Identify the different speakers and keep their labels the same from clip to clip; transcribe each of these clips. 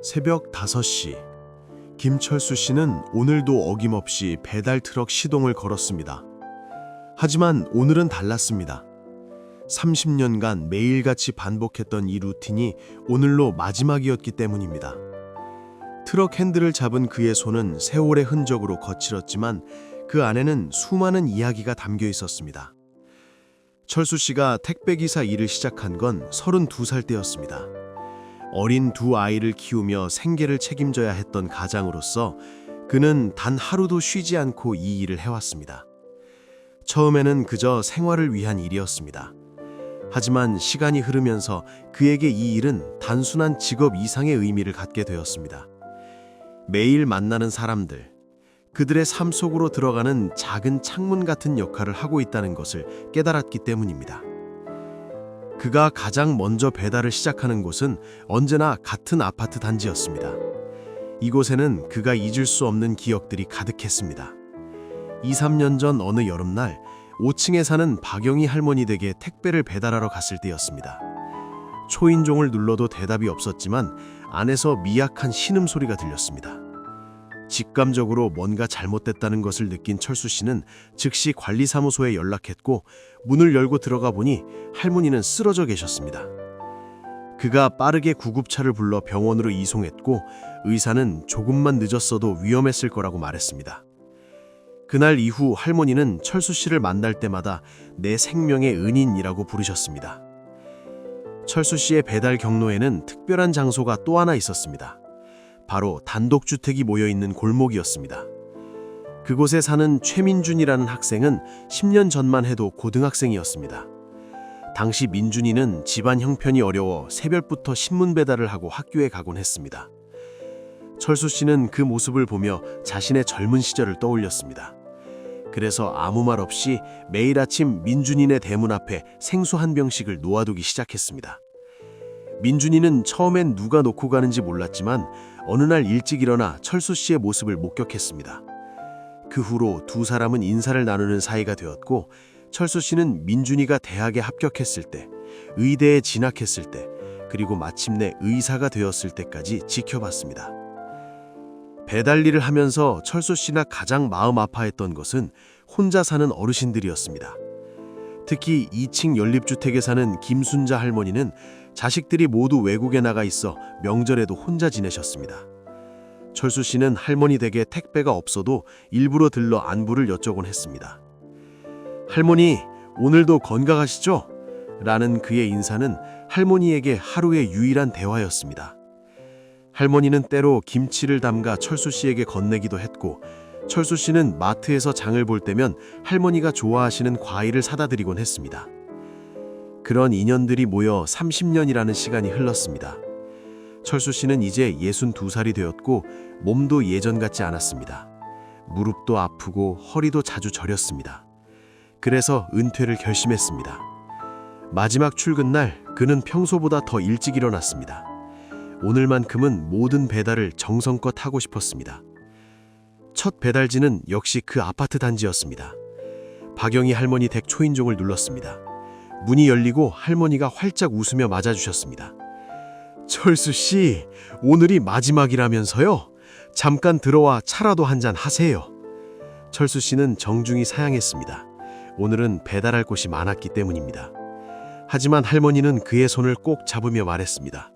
Speaker 1: 새벽 5시, 김철수 씨는 오늘도 어김없이 배달 트럭 시동을 걸었습니다. 하지만 오늘은 달랐습니다. 30년간 매일같이 반복했던 이 루틴이 오늘로 마지막이었기 때문입니다. 트럭 핸들을 잡은 그의 손은 세월의 흔적으로 거칠었지만 그 안에는 수많은 이야기가 담겨 있었습니다. 철수 씨가 택배기사 일을 시작한 건 32살 때였습니다. 어린 두 아이를 키우며 생계를 책임져야 했던 가장으로서 그는 단 하루도 쉬지 않고 이 일을 해왔습니다. 처음에는 그저 생활을 위한 일이었습니다. 하지만 시간이 흐르면서 그에게 이 일은 단순한 직업 이상의 의미를 갖게 되었습니다. 매일 만나는 사람들, 그들의 삶 속으로 들어가는 작은 창문 같은 역할을 하고 있다는 것을 깨달았기 때문입니다. 그가 가장 먼저 배달을 시작하는 곳은 언제나 같은 아파트 단지였습니다. 이곳에는 그가 잊을 수 없는 기억들이 가득했습니다. 2, 3년 전 어느 여름날 5층에 사는 박영희 할머니 댁에 택배를 배달하러 갔을 때였습니다. 초인종을 눌러도 대답이 없었지만 안에서 미약한 신음소리가 들렸습니다. 직감적으로 뭔가 잘못됐다는 것을 느낀 철수 씨는 즉시 관리사무소에 연락했고 문을 열고 들어가 보니 할머니는 쓰러져 계셨습니다. 그가 빠르게 구급차를 불러 병원으로 이송했고 의사는 조금만 늦었어도 위험했을 거라고 말했습니다. 그날 이후 할머니는 철수 씨를 만날 때마다 내 생명의 은인이라고 부르셨습니다. 철수 씨의 배달 경로에는 특별한 장소가 또 하나 있었습니다. 바로 단독주택이 모여있는 골목이었습니다. 그곳에 사는 최민준이라는 학생은 10년 전만 해도 고등학생이었습니다. 당시 민준이는 집안 형편이 어려워 새벽부터 신문 배달을 하고 학교에 가곤 했습니다. 철수 씨는 그 모습을 보며 자신의 젊은 시절을 떠올렸습니다. 그래서 아무 말 없이 매일 아침 민준이네 대문 앞에 생수 한 병씩을 놓아두기 시작했습니다. 민준이는 처음엔 누가 놓고 가는지 몰랐지만 어느 날 일찍 일어나 철수 씨의 모습을 목격했습니다. 그 후로 두 사람은 인사를 나누는 사이가 되었고 철수 씨는 민준이가 대학에 합격했을 때, 의대에 진학했을 때, 그리고 마침내 의사가 되었을 때까지 지켜봤습니다. 배달 일을 하면서 철수 씨가 가장 마음 아파했던 것은 혼자 사는 어르신들이었습니다. 특히 2층 연립주택에 사는 김순자 할머니는 자식들이 모두 외국에 나가 있어 명절에도 혼자 지내셨습니다. 철수 씨는 할머니 댁에 택배가 없어도 일부러 들러 안부를 여쭤곤 했습니다. 할머니, 오늘도 건강하시죠? 라는 그의 인사는 할머니에게 하루의 유일한 대화였습니다. 할머니는 때로 김치를 담가 철수 씨에게 건네기도 했고 철수 씨는 마트에서 장을 볼 때면 할머니가 좋아하시는 과일을 사다 드리곤 했습니다. 그런 인연들이 모여 30년이라는 시간이 흘렀습니다. 철수 씨는 이제 62살이 되었고 몸도 예전 같지 않았습니다. 무릎도 아프고 허리도 자주 저렸습니다. 그래서 은퇴를 결심했습니다. 마지막 출근 날 그는 평소보다 더 일찍 일어났습니다. 오늘만큼은 모든 배달을 정성껏 하고 싶었습니다. 첫 배달지는 역시 그 아파트 단지였습니다. 박영희 할머니 댁 초인종을 눌렀습니다. 문이 열리고 할머니가 활짝 웃으며 맞아주셨습니다. 철수 씨, 오늘이 마지막이라면서요? 잠깐 들어와 차라도 한잔 하세요. 철수 씨는 정중히 사양했습니다. 오늘은 배달할 곳이 많았기 때문입니다. 하지만 할머니는 그의 손을 꼭 잡으며 말했습니다.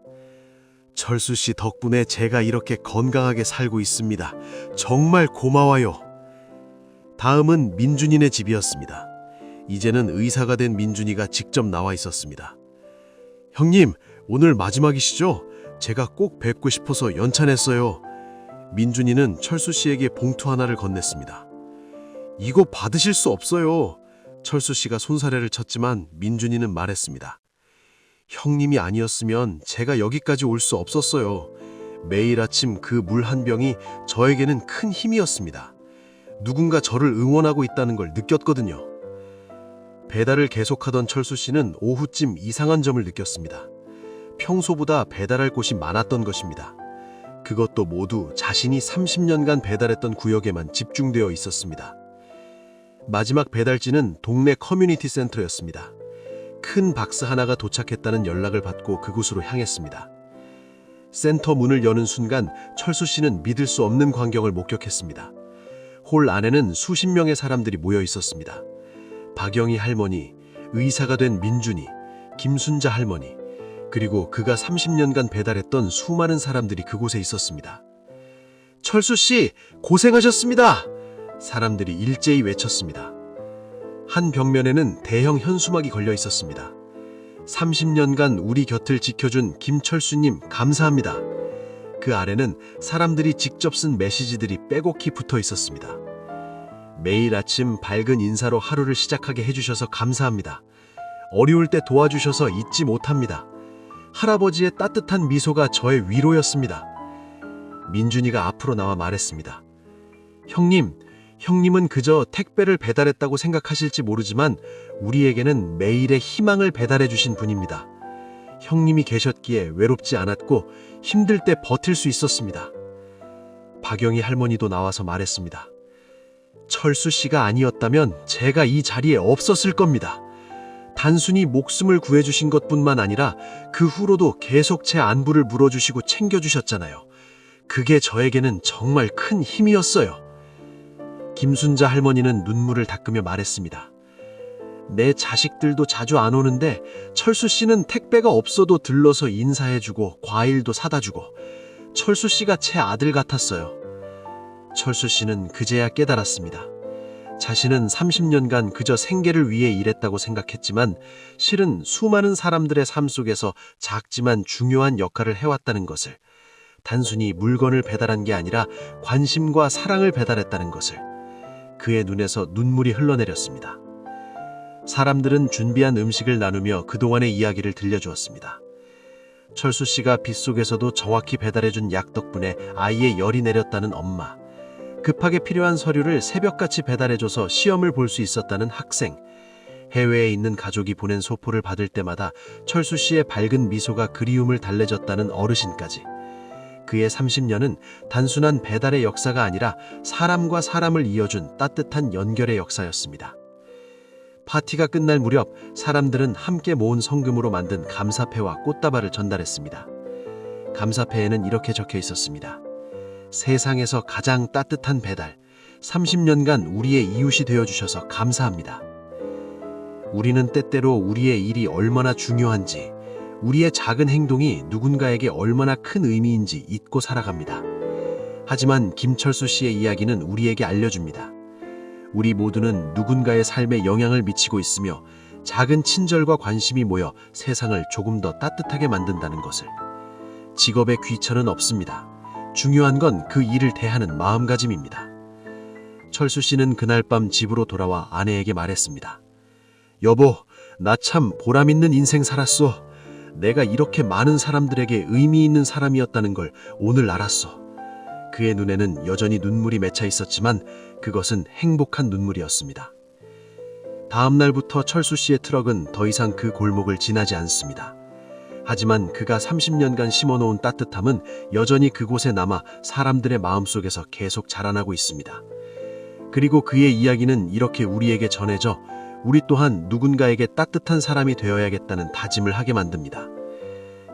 Speaker 1: 철수 씨 덕분에 제가 이렇게 건강하게 살고 있습니다. 정말 고마워요. 다음은 민준이네 집이었습니다. 이제는 의사가 된 민준이가 직접 나와 있었습니다. 형님, 오늘 마지막이시죠? 제가 꼭 뵙고 싶어서 연찬했어요. 민준이는 철수 씨에게 봉투 하나를 건넸습니다. 이거 받으실 수 없어요. 철수 씨가 손사래를 쳤지만 민준이는 말했습니다. 형님이 아니었으면 제가 여기까지 올 수 없었어요. 매일 아침 그 물 한 병이 저에게는 큰 힘이었습니다. 누군가 저를 응원하고 있다는 걸 느꼈거든요. 배달을 계속하던 철수 씨는 오후쯤 이상한 점을 느꼈습니다. 평소보다 배달할 곳이 많았던 것입니다. 그것도 모두 자신이 30년간 배달했던 구역에만 집중되어 있었습니다. 마지막 배달지는 동네 커뮤니티 센터였습니다. 큰 박스 하나가 도착했다는 연락을 받고 그곳으로 향했습니다. 센터 문을 여는 순간 철수 씨는 믿을 수 없는 광경을 목격했습니다. 홀 안에는 수십 명의 사람들이 모여 있었습니다. 박영희 할머니, 의사가 된 민준이, 김순자 할머니, 그리고 그가 30년간 배달했던 수많은 사람들이 그곳에 있었습니다. 철수 씨, 고생하셨습니다! 사람들이 일제히 외쳤습니다. 한 벽면에는 대형 현수막이 걸려 있었습니다. 30년간 우리 곁을 지켜준 김철수님 감사합니다. 그 아래는 사람들이 직접 쓴 메시지들이 빼곡히 붙어 있었습니다. 매일 아침 밝은 인사로 하루를 시작하게 해주셔서 감사합니다. 어려울 때 도와주셔서 잊지 못합니다. 할아버지의 따뜻한 미소가 저의 위로였습니다. 민준이가 앞으로 나와 말했습니다. 형님은 그저 택배를 배달했다고 생각하실지 모르지만 우리에게는 매일의 희망을 배달해 주신 분입니다. 형님이 계셨기에 외롭지 않았고 힘들 때 버틸 수 있었습니다. 박영희 할머니도 나와서 말했습니다. 철수 씨가 아니었다면 제가 이 자리에 없었을 겁니다. 단순히 목숨을 구해주신 것뿐만 아니라 그 후로도 계속 제 안부를 물어주시고 챙겨주셨잖아요. 그게 저에게는 정말 큰 힘이었어요. 김순자 할머니는 눈물을 닦으며 말했습니다. 내 자식들도 자주 안 오는데 철수 씨는 택배가 없어도 들러서 인사해주고 과일도 사다주고 철수 씨가 제 아들 같았어요. 철수 씨는 그제야 깨달았습니다. 자신은 30년간 그저 생계를 위해 일했다고 생각했지만 실은 수많은 사람들의 삶 속에서 작지만 중요한 역할을 해왔다는 것을, 단순히 물건을 배달한 게 아니라 관심과 사랑을 배달했다는 것을. 그의 눈에서 눈물이 흘러내렸습니다. 사람들은 준비한 음식을 나누며 그동안의 이야기를 들려주었습니다. 철수 씨가 빗속에서도 정확히 배달해준 약 덕분에 아이의 열이 내렸다는 엄마, 급하게 필요한 서류를 새벽같이 배달해줘서 시험을 볼 수 있었다는 학생, 해외에 있는 가족이 보낸 소포를 받을 때마다 철수 씨의 밝은 미소가 그리움을 달래줬다는 어르신까지. 그의 30년은 단순한 배달의 역사가 아니라 사람과 사람을 이어준 따뜻한 연결의 역사였습니다. 파티가 끝날 무렵 사람들은 함께 모은 성금으로 만든 감사패와 꽃다발을 전달했습니다. 감사패에는 이렇게 적혀 있었습니다. 세상에서 가장 따뜻한 배달, 30년간 우리의 이웃이 되어주셔서 감사합니다. 우리는 때때로 우리의 일이 얼마나 중요한지, 우리의 작은 행동이 누군가에게 얼마나 큰 의미인지 잊고 살아갑니다. 하지만 김철수 씨의 이야기는 우리에게 알려줍니다. 우리 모두는 누군가의 삶에 영향을 미치고 있으며 작은 친절과 관심이 모여 세상을 조금 더 따뜻하게 만든다는 것을. 직업의 귀천은 없습니다. 중요한 건 그 일을 대하는 마음가짐입니다. 철수 씨는 그날 밤 집으로 돌아와 아내에게 말했습니다. 여보, 나 참 보람있는 인생 살았어. 내가 이렇게 많은 사람들에게 의미 있는 사람이었다는 걸 오늘 알았어. 그의 눈에는 여전히 눈물이 맺혀 있었지만 그것은 행복한 눈물이었습니다. 다음 날부터 철수 씨의 트럭은 더 이상 그 골목을 지나지 않습니다. 하지만 그가 30년간 심어놓은 따뜻함은 여전히 그곳에 남아 사람들의 마음속에서 계속 자라나고 있습니다. 그리고 그의 이야기는 이렇게 우리에게 전해져 우리 또한 누군가에게 따뜻한 사람이 되어야겠다는 다짐을 하게 만듭니다.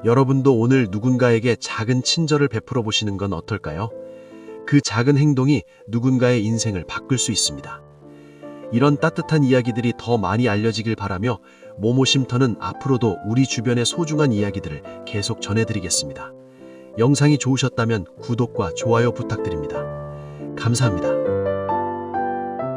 Speaker 1: 여러분도 오늘 누군가에게 작은 친절을 베풀어 보시는 건 어떨까요? 그 작은 행동이 누군가의 인생을 바꿀 수 있습니다. 이런 따뜻한 이야기들이 더 많이 알려지길 바라며 모모쉼터는 앞으로도 우리 주변의 소중한 이야기들을 계속 전해드리겠습니다. 영상이 좋으셨다면 구독과 좋아요 부탁드립니다. 감사합니다.